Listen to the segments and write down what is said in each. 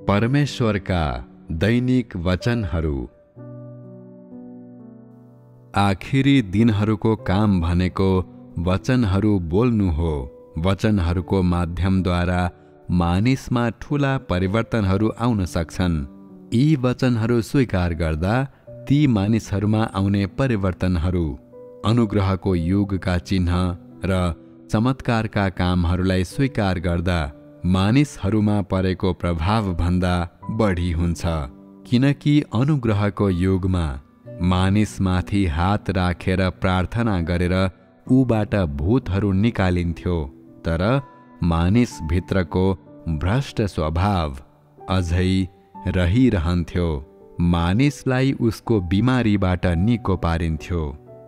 परमेश्वरका दैनिक वचनहरू। आखिरी दिनहरूको काम भनेको वचनहरू बोल्नु हो। वचनहरूको माध्यमद्वारा मानिसमा ठूला परिवर्तनहरू आउन सक्छन्। यी वचनहरू स्वीकार गर्दा ती मानिसहरूमा आउने परिवर्तनहरू अनुग्रहको युगका चिन्ह र चमत्कारका कामहरूलाई स्वीकार गर्दा मानिसहरूमा परेको प्रभावभन्दा बढी हुन्छ। किनकि अनुग्रहको युगमा मानिसमाथि हात राखेर प्रार्थना गरेर ऊबाट भूतहरू निकालिन्थ्यो, तर मानिसभित्रको भ्रष्ट स्वभाव अझै रहिरहन्थ्यो। मानिसलाई उसको बिमारीबाट निको पारिन्थ्यो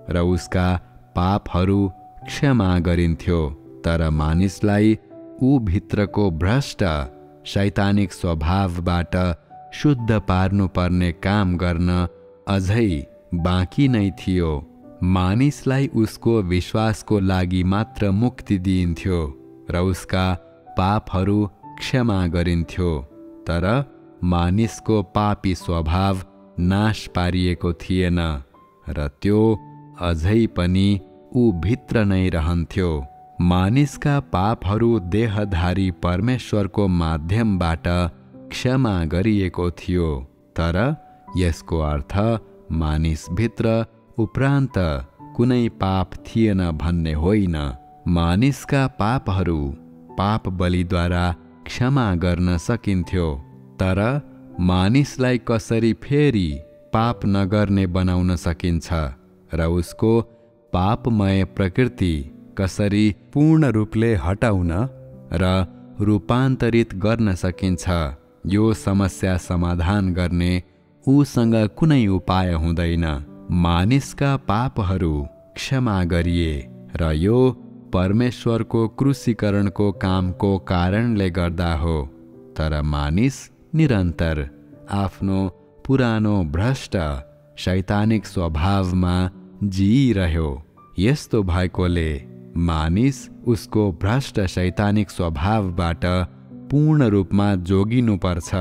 र उसका पापहरू क्षमा गरिन्थ्यो, तर मानिसलाई ऊ भित्रको भ्रष्ट शैतानिक स्वभावबाट शुद्ध पार्नुपर्ने काम गर्न अझै बाँकी नै थियो। मानिसलाई उसको विश्वासको लागि मात्र मुक्ति दिइन्थ्यो र उसका पापहरू क्षमा गरिन्थ्यो, तर मानिसको पापी स्वभाव नाश पारिएको थिएन र त्यो अझै पनि ऊ भित्र नै रहन्थ्यो। मानिसका पापहरू देहधारी परमेश्वरको माध्यमबाट क्षमा गरिएको थियो, तर यसको अर्थ मानिसभित्र उपरान्त कुनै पाप थिएन भन्ने होइन। मानिसका पापहरू पाप बलिद्वारा क्षमा गर्न सकिन्थ्यो, तर मानिसलाई कसरी फेरि पाप नगर्ने बनाउन सकिन्छ र उसको पापमय प्रकृति कसरी पूर्ण रूपले हटाउन र रूपान्तरित गर्न सकिन्छ, यो समस्या समाधान गर्ने उसँग कुनै उपाय हुँदैन। मानिसका पापहरू क्षमा गरिए र यो परमेश्वरको क्रुसीकरणको कामको कारणले गर्दा हो, तर मानिस निरन्तर आफ्नो पुरानो भ्रष्ट शैतानिक स्वभावमा जिइरह्यो। यस्तो भएकोले मानिस उसको भ्रष्ट शैतानिक स्वभावबाट पूर्ण रूपमा जोगिनुपर्छ,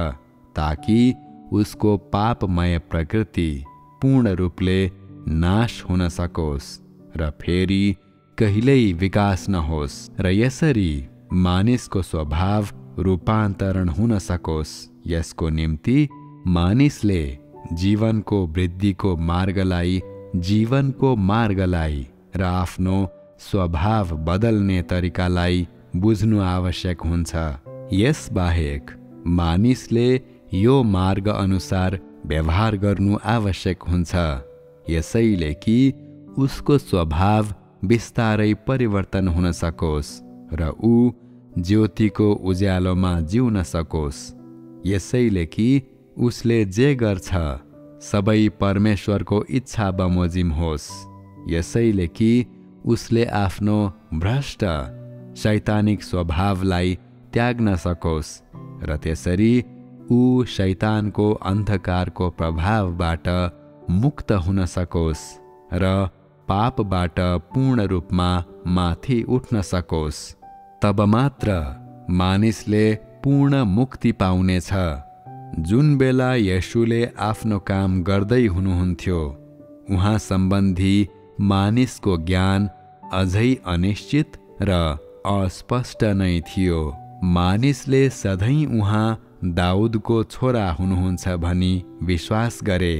ताकि उसको पापमय प्रकृति पूर्ण रूपले नाश हुन सकोस् र फेरि कहिल्यै विकास नहोस् र यसरी मानिसको स्वभाव रूपान्तरण हुन सकोस्। यसको निम्ति मानिसले जीवनको वृद्धिको मार्गलाई र आफ्नो स्वभाव बदल्ने तरिकालाई बुझ्नु आवश्यक हुन्छ। यसबाहेक मानिसले यो मार्ग अनुसार व्यवहार गर्नु आवश्यक हुन्छ, यसैले कि उसको स्वभाव बिस्तारै परिवर्तन हुन सकोस् र ऊ ज्योतिको उज्यालोमा जिउन सकोस्। यसैले कि उसले जे गर्छ सबै परमेश्वरको इच्छा बमोजिम होस्। यसैले कि उसले आफ्नो भ्रष्ट शैतानिक स्वभावलाई त्याग्न सकोस् र त्यसरी ऊ शैतानको अन्धकारको प्रभावबाट मुक्त हुन सकोस् र पापबाट पूर्ण रूपमा माथि उठ्न सकोस्। तब मात्र मानिसले पूर्ण मुक्ति पाउनेछ। जुन बेला येशूले आफ्नो काम गर्दै हुनुहुन्थ्यो, उहाँ सम्बन्धी मानिसको ज्ञान अझै अनिश्चित र अस्पष्ट नै थियो। मानिसले सधैँ उहाँ दाउदको छोरा हुनुहुन्छ भनी विश्वास गरे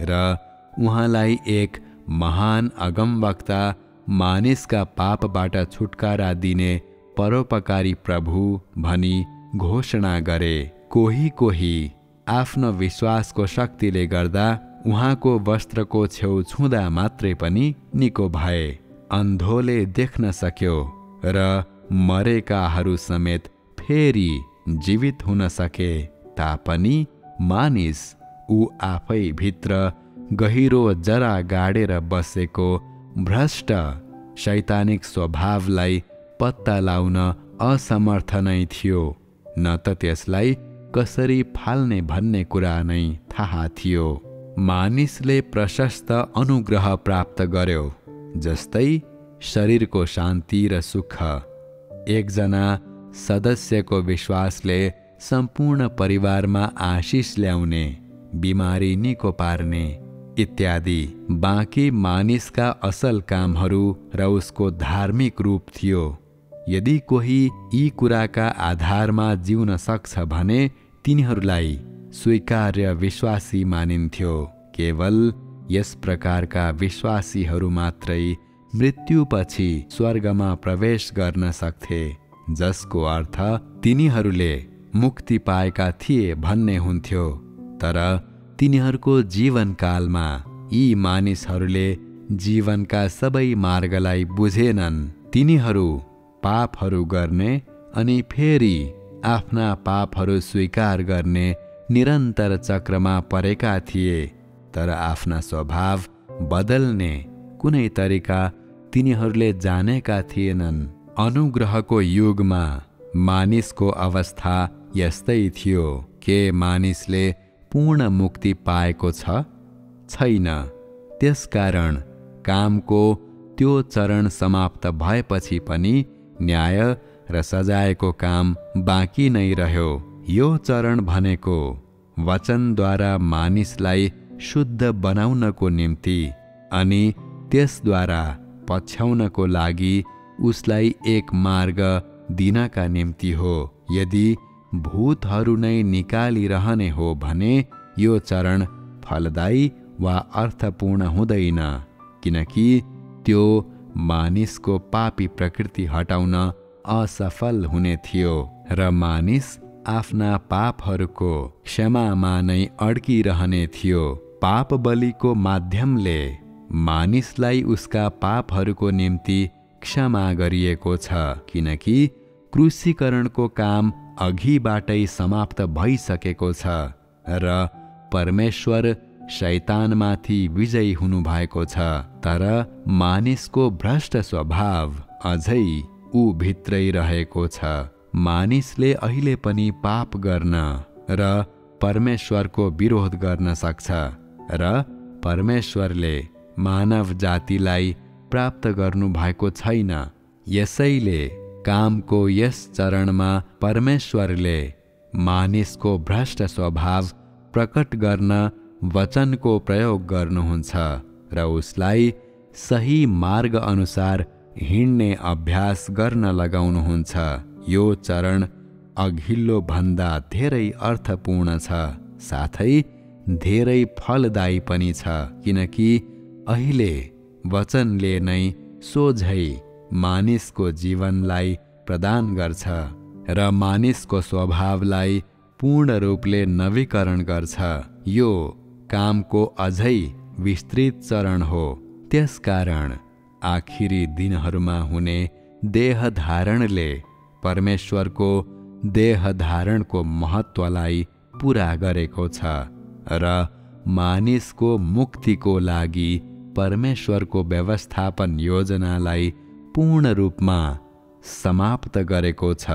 र उहाँलाई एक महान अगमवक्ता, मानिसका पापबाट छुटकारा दिने परोपकारी प्रभु भनी घोषणा गरे। कोही आफ्नो विश्वासको शक्तिले गर्दा उहाँको वस्त्रको छेउ छुँदा मात्रै पनि निको भए। अन्धोले देख्न सक्यो र मरेकाहरू समेत फेरि जीवित हुन सके तापनि मानिस ऊ आफै भित्र गहिरो जरा गाडेर बसेको भ्रष्ट शैतानिक स्वभावलाई पत्ता लाउन असमर्थ नै थियो, न त त्यसलाई कसरी फाल्ने भन्ने कुरा नै थाहा थियो। मानिसले प्रशस्त अनुग्रह प्राप्त गर्यो, जस्तै शरीरको शान्ति र सुख। एकजना सदस्यको विश्वासले सम्पूर्ण परिवारमा आशिष ल्याउने, बिमारी निको पार्ने इत्यादि बाँकी मानिसका असल कामहरू र उसको धार्मिक रूप थियो। यदि कोही यी कुराका आधारमा जिउन सक्छ भने तिनीहरूलाई स्वीकार्य विश्वासी मानिन्थ्यो। केवल यस प्रकारका विश्वासीहरू मात्रै मृत्युपछि स्वर्गमा प्रवेश गर्न सक्थे, जसको अर्थ तिनीहरूले मुक्ति पाएका थिए भन्ने हुन्थ्यो। तर तिनीहरूको जीवनकालमा यी मानिसहरूले जीवनका सबै मार्गलाई बुझेनन्। तिनीहरू पापहरू गर्ने अनि फेरि आफ्ना पापहरू स्वीकार गर्ने निरन्तर चक्रमा परेका थिए। तर आफ्ना स्वभाव बदल्ने कुनै तरिका तिनीहरूले जानेका थिएनन्। अनुग्रहको युगमा मानिसको अवस्था यस्तै थियो। के मानिसले पूर्ण मुक्ति पाएको छ? छैन। त्यसकारण कामको त्यो चरण समाप्त भएपछि पनि न्याय र सजायको काम बाँकी नै रह्यो। यो चरण भनेको वचनद्वारा मानिसलाई शुद्ध बनाउनको निम्ति अनि त्यसद्वारा पछ्याउनको लागि उसलाई एक मार्ग दिनका निम्ति हो। यदि भूतहरू नै निकालिरहने हो भने यो चरण फलदायी वा अर्थपूर्ण हुँदैन, किनकि त्यो मानिसको पापी प्रकृति हटाउन असफल हुने थियो र मानिस आफ्ना पापहरूको क्षमामा नै अड्किरहने थियो। पाप बलिको माध्यमले मानिसलाई उसका पापहरूको निम्ति क्षमा गरिएको छ, किनकि क्रुसीकरणको काम अघिबाटै समाप्त भइसकेको छ र परमेश्वर शैतानमाथि विजयी हुनुभएको छ। तर मानिसको भ्रष्ट स्वभाव अझै ऊ भित्रै रहेको छ। मानिसले अहिले पनि पाप गर्न र परमेश्वरको विरोध गर्न सक्छ र परमेश्वरले मानव जातिलाई प्राप्त गर्नु भएको छैन। यसैले कामको यस चरणमा परमेश्वरले मानिसको भ्रष्ट स्वभाव प्रकट गर्न वचनको प्रयोग गर्नुहुन्छ र उसलाई सही मार्ग अनुसार हिँड्ने अभ्यास गर्न लगाउनुहुन्छ। यो चरण अघिल्लो भन्दा धेरै अर्थपूर्ण छ, साथै धेरै फलदायी पनि छ, किनकि अहिले वचनले नै सोझै मानिसको जीवनलाई प्रदान गर्छ र मानिसको स्वभावलाई पूर्ण रूपले नवीकरण गर्छ। यो कामको अझै विस्तृत चरण हो। त्यसकारण आखिरी दिनहरूमा हुने देहधारणले परमेश्वरको देहधारणको महत्त्वलाई पूरा गरेको छ र मानिसको मुक्तिको लागि परमेश्वरको व्यवस्थापन योजनालाई पूर्ण रूपमा समाप्त गरेको छ।